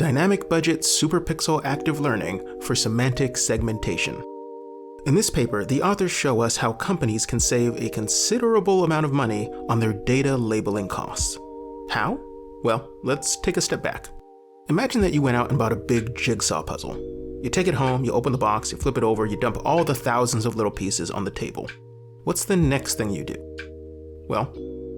Dynamic Budget Superpixel Active Learning for Semantic Segmentation. In this paper, the authors show us how companies can save a considerable amount of money on their data labeling costs. How? Well, let's take a step back. Imagine that you went out and bought a big jigsaw puzzle. You take it home, you open the box, you flip it over, you dump all the thousands of little pieces on the table. What's the next thing you do? Well,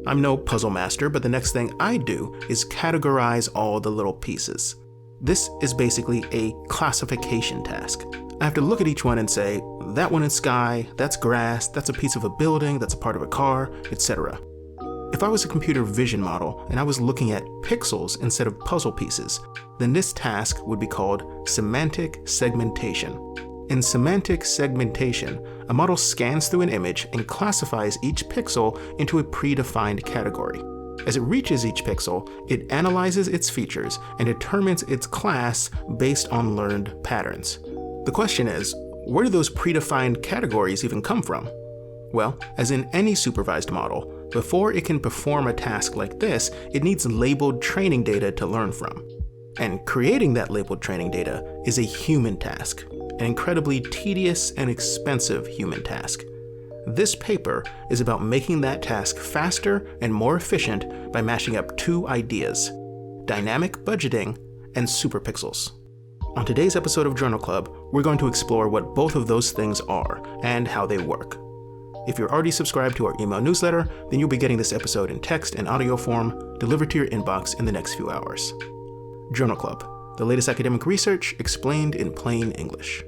I'm no puzzle master, but the next thing I do is categorize all the little pieces. This is basically a classification task. I have to look at each one and say, that one is sky, that's grass, that's a piece of a building, that's a part of a car, etc. If I was a computer vision model and I was looking at pixels instead of puzzle pieces, then this task would be called semantic segmentation. In semantic segmentation, a model scans through an image and classifies each pixel into a predefined category. As it reaches each pixel, it analyzes its features and determines its class based on learned patterns. The question is, where do those predefined categories even come from? Well, as in any supervised model, before it can perform a task like this, it needs labeled training data to learn from. And creating that labeled training data is a human task, an incredibly tedious and expensive human task. This paper is about making that task faster and more efficient by mashing up two ideas: dynamic budgeting and superpixels. On today's episode of Journal Club, we're going to explore what both of those things are and how they work. If you're already subscribed to our email newsletter, then you'll be getting this episode in text and audio form delivered to your inbox in the next few hours. Journal Club, the latest academic research explained in plain English.